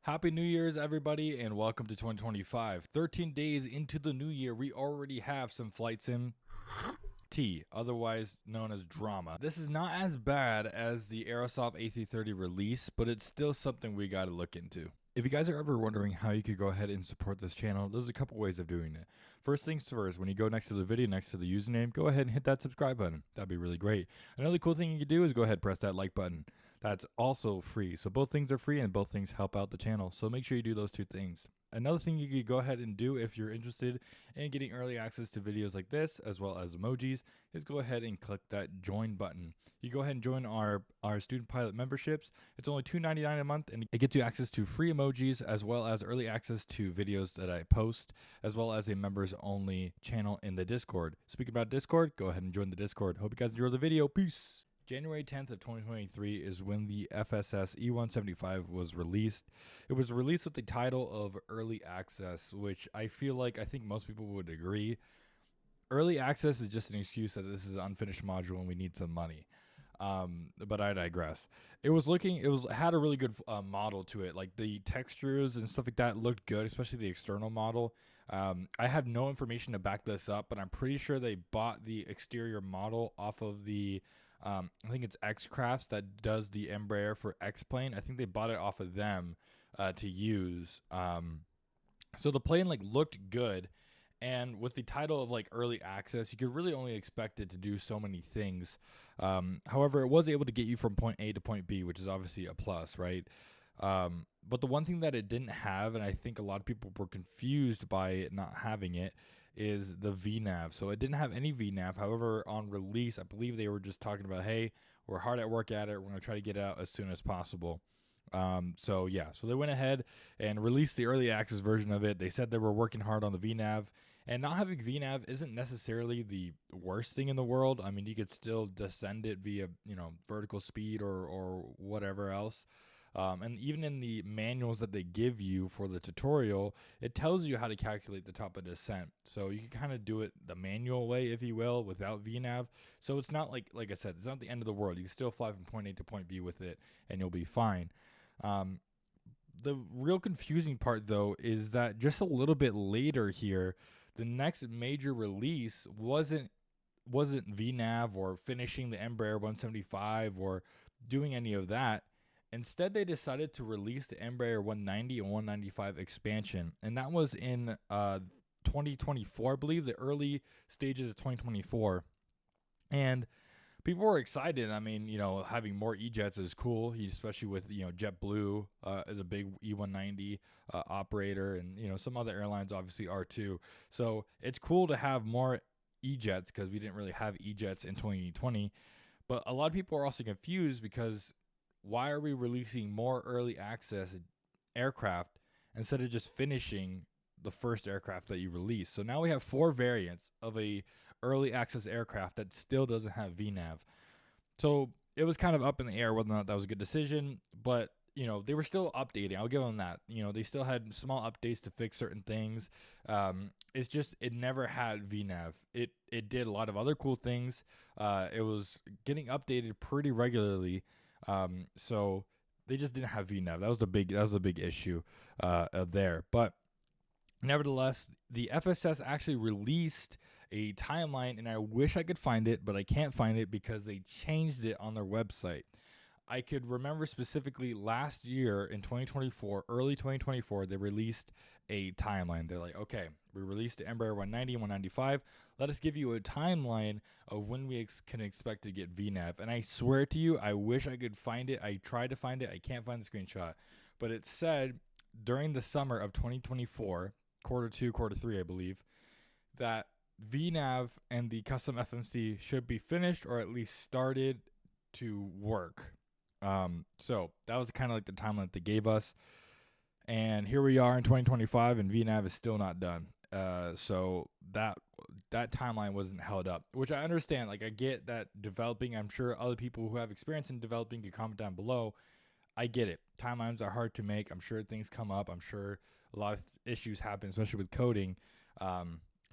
Happy New Year's, everybody, and welcome to 2025. 13 days into the new year, we already have some Flight Sim T, otherwise known as drama. This is not as bad as the Aerosoft A330 release, but it's still something we gotta look into. If you guys are ever wondering how you could go ahead and support this channel, there's a couple ways of doing it. First things first, when you go next to the video, next to the username, go ahead and hit that subscribe button. That'd be really great. Another cool thing you can do is go ahead and press that like button. That's also free. So both things are free and both things help out the channel. So make sure you do those two things. Another thing you could go ahead and do if you're interested in getting early access to videos like this, as well as emojis, is go ahead and click that join button. You go ahead and join our student pilot memberships. It's only $2.99 a month, and it gets you access to free emojis, as well as early access to videos that I post, as well as a members only channel in the Discord. Speaking about Discord, go ahead and join the Discord. Hope you guys enjoy the video. Peace. January 10th of 2023 is when the FSS E175 was released. It was released with the title of Early Access, which I think most people would agree. Early Access is just an excuse that this is an unfinished module and we need some money. But I digress. It had a really good model to it. Like the textures and stuff like that looked good, especially the external model. I have no information to back this up, but I'm pretty sure they bought the exterior model off of the I think it's X-Crafts that does the Embraer for X-Plane. I think they bought it off of them to use. So the plane looked good, and with the title of early access, you could really only expect it to do so many things. However, it was able to get you from point A to point B, which is obviously a plus, right? But the one thing that it didn't have, and I think a lot of people were confused by it not having it, is the VNAV. So it didn't have any VNAV. However, on release, I believe they were just talking about, hey, we're hard at work at it. We're going to try to get it out as soon as possible. So they went ahead and released the early access version of it. They said they were working hard on the VNAV, and not having VNAV isn't necessarily the worst thing in the world. I mean, you could still descend it via, vertical speed or whatever else. And even in the manuals that they give you for the tutorial, it tells you how to calculate the top of descent. So you can kind of do it the manual way, if you will, without VNAV. So it's not like I said, it's not the end of the world. You can still fly from point A to point B with it, and you'll be fine. The real confusing part, though, is that just a little bit later here, the next major release wasn't VNAV or finishing the Embraer 175 or doing any of that. Instead, they decided to release the Embraer 190 and 195 expansion, and that was in 2024, I believe, the early stages of 2024. And people were excited. I mean, having more E-jets is cool, especially with, JetBlue as a big E190 operator, and, some other airlines obviously are too. So it's cool to have more E-jets because we didn't really have E-jets in 2020. But a lot of people are also confused because why are we releasing more early access aircraft instead of just finishing the first aircraft that you release? So now we have 4 variants of a early access aircraft that still doesn't have VNAV. So it was kind of up in the air whether or not that was a good decision, but they were still updating. I'll give them that. They still had small updates to fix certain things. It's just it never had VNAV. It did a lot of other cool things. It was getting updated pretty regularly. So they just didn't have VNAV. That was the big issue there. But nevertheless, the FSS actually released a timeline, and I wish I could find it, but I can't find it because they changed it on their website. I could remember specifically last year in 2024, early 2024, they released a timeline. They're like, okay, we released the Embraer 190 and 195. Let us give you a timeline of when we can expect to get VNAV. And I swear to you, I wish I could find it. I tried to find it. I can't find the screenshot. But it said during the summer of 2024, quarter 2, quarter 3, I believe, that VNAV and the custom FMC should be finished or at least started to work. So that was kind of like the timeline that they gave us. And here we are in 2025, and VNAV is still not done. So that timeline wasn't held up, which I understand. Like, I get that developing. I'm sure other people who have experience in developing can comment down below. I get it. Timelines are hard to make. I'm sure things come up. I'm sure a lot of issues happen, especially with coding.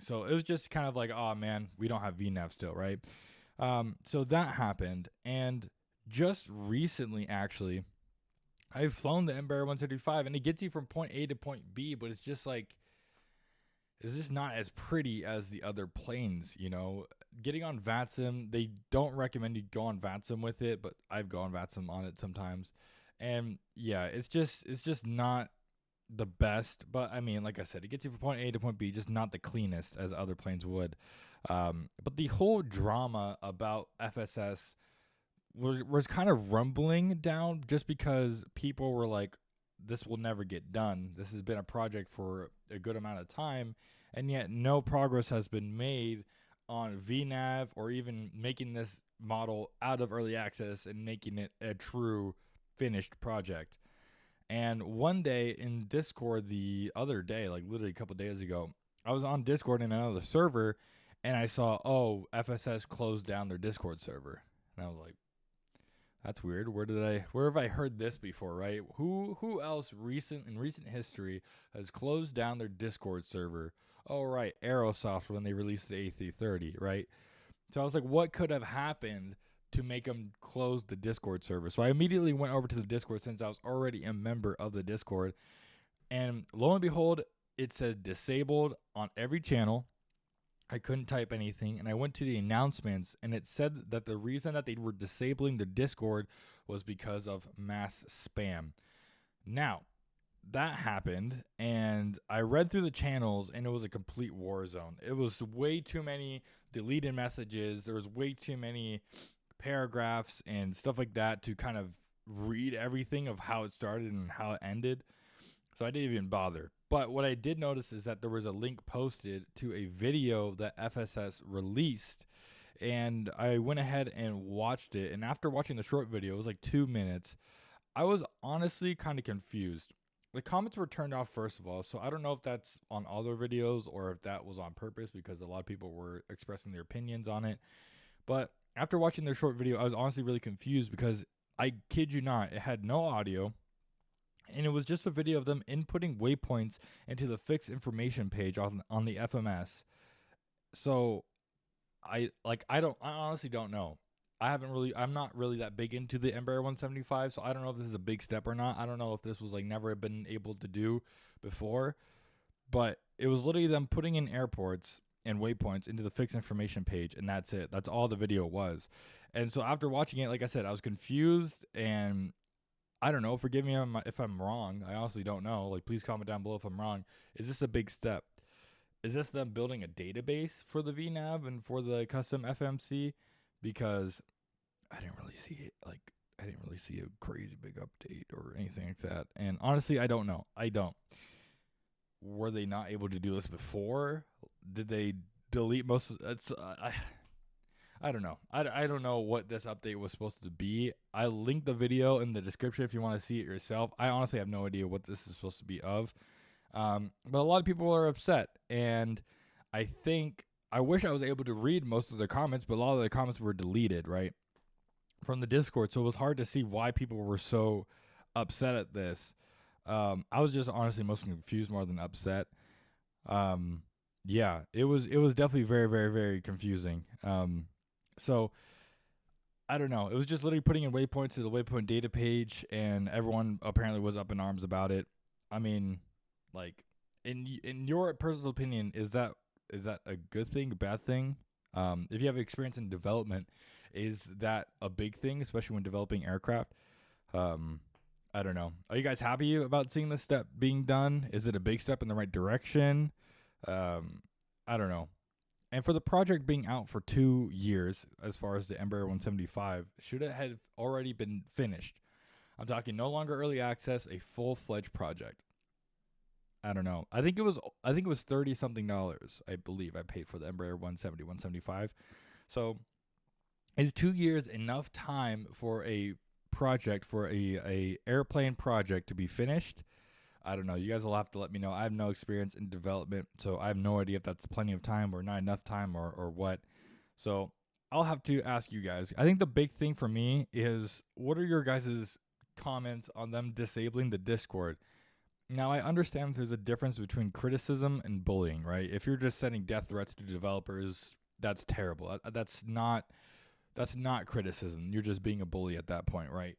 So it was just kind of like, oh man, we don't have VNAV still, right? So that happened, and just recently, actually, I've flown the Embraer 175, and it gets you from point A to point B, but it's just like, it's just not as pretty as the other planes, you know. Getting on VATSIM, they don't recommend you go on VATSIM with it, but I've gone VATSIM on it sometimes. And yeah, it's just not the best, but I mean, like I said, it gets you from point A to point B, just not the cleanest as other planes would. But the whole drama about FSS was kind of rumbling down just because people were like, this will never get done. This has been a project for a good amount of time, and yet no progress has been made on VNav or even making this model out of early access and making it a true finished project. And one day in Discord, the other day, like literally a couple days ago, I was on Discord in another server, and I saw, oh, FSS closed down their Discord server, and I was like, that's weird. Where have I heard this before, right? Who else in recent history has closed down their Discord server? Oh right, Aerosoft when they released the A330, right? So I was like, what could have happened to make them close the Discord server? So I immediately went over to the Discord since I was already a member of the Discord, and lo and behold, it said disabled on every channel. I couldn't type anything, and I went to the announcements, and it said that the reason that they were disabling the Discord was because of mass spam. Now, that happened, and I read through the channels, and it was a complete war zone. It was way too many deleted messages. There was way too many paragraphs and stuff like that to kind of read everything of how it started and how it ended. So I didn't even bother. But what I did notice is that there was a link posted to a video that FSS released. And I went ahead and watched it. And after watching the short video, it was like 2 minutes, I was honestly kind of confused. The comments were turned off, first of all. So I don't know if that's on all their videos or if that was on purpose because a lot of people were expressing their opinions on it. But after watching their short video, I was honestly really confused because I kid you not, it had no audio. And it was just a video of them inputting waypoints into the fixed information page on the FMS. So I honestly don't know. I'm not really that big into the Embraer 175, so I don't know if this is a big step or not. I don't know if this was like never been able to do before, but it was literally them putting in airports and waypoints into the fixed information page, and that's it. That's all the video was. And so after watching it, like I said, I was confused, and I don't know. Forgive me if I'm wrong. I honestly don't know. Like, please comment down below if I'm wrong. Is this a big step? Is this them building a database for the VNav and for the custom FMC? Because I didn't really see it. Like, I didn't really see a crazy big update or anything like that. And honestly, I don't know. I don't. Were they not able to do this before? Did they delete most of it's I don't know. I don't know what this update was supposed to be. I linked the video in the description if you want to see it yourself. I honestly have no idea what this is supposed to be of. But a lot of people are upset. And I wish I was able to read most of the comments, but a lot of the comments were deleted, right? From the Discord. So it was hard to see why people were so upset at this. I was just honestly most confused more than upset. Yeah, it was definitely very, very, very confusing. So I don't know. It was just literally putting in waypoints to the waypoint data page, and everyone apparently was up in arms about it. I mean, like, in your personal opinion, is that a good thing, a bad thing? If you have experience in development, is that a big thing, especially when developing aircraft? I don't know. Are you guys happy about seeing this step being done? Is it a big step in the right direction? I don't know. And for the project being out for 2 years, as far as the Embraer 175, should it have already been finished? I'm talking no longer early access, a full-fledged project. I don't know. I think it was $30 something. I believe I paid for the Embraer 170, 175. So is 2 years enough time for a project, for a airplane project to be finished? I don't know. You guys will have to let me know. I have no experience in development, so I have no idea if that's plenty of time or not enough time or what. So I'll have to ask you guys. I think the big thing for me is, what are your guys' comments on them disabling the Discord? Now, I understand there's a difference between criticism and bullying, right? If you're just sending death threats to developers, that's terrible. That's not criticism. You're just being a bully at that point, right?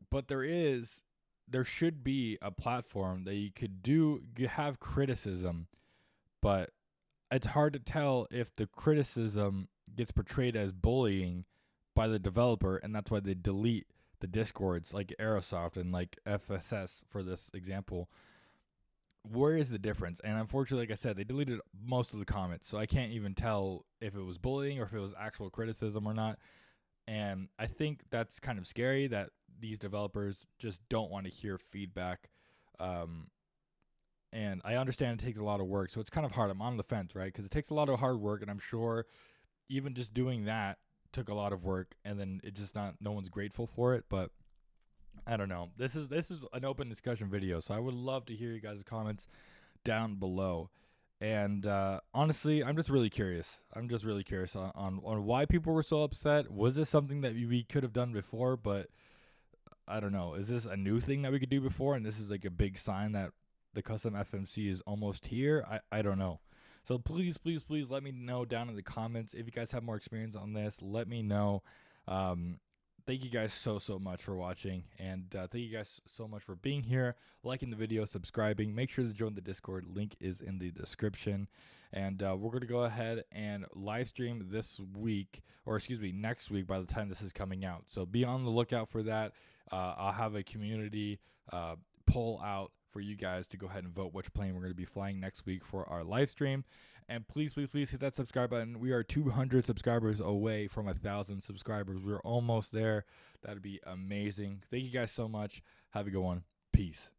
But there is there should be a platform that you could have criticism, but it's hard to tell if the criticism gets portrayed as bullying by the developer, and that's why they delete the discords like Aerosoft and like FSS for this example. Where is the difference? And unfortunately, like I said, they deleted most of the comments, so I can't even tell if it was bullying or if it was actual criticism or not. And I think that's kind of scary that these developers just don't want to hear feedback. And I understand it takes a lot of work, so it's kind of hard. I'm on the fence, right? Because it takes a lot of hard work, and I'm sure even just doing that took a lot of work, and then it just no one's grateful for it. But I don't know. This is an open discussion video, so I would love to hear you guys' comments down below. And honestly, I'm just really curious. I'm just really curious on why people were so upset. Was this something that we could have done before? But I don't know. Is this a new thing that we could do before? And this is like a big sign that the custom FMC is almost here? I don't know. So please, please, please let me know down in the comments. If you guys have more experience on this, let me know. Thank you guys so much for watching, and thank you guys so much for being here, liking the video, subscribing. Make sure to join the Discord. Link is in the description. And we're going to go ahead and live stream this week, or excuse me, next week by the time this is coming out. So be on the lookout for that. I'll have a community poll out for you guys to go ahead and vote which plane we're going to be flying next week for our live stream. And please, please, please hit that subscribe button. We are 200 subscribers away from 1,000 subscribers. We're almost there. That'd be amazing. Thank you guys so much. Have a good one. Peace.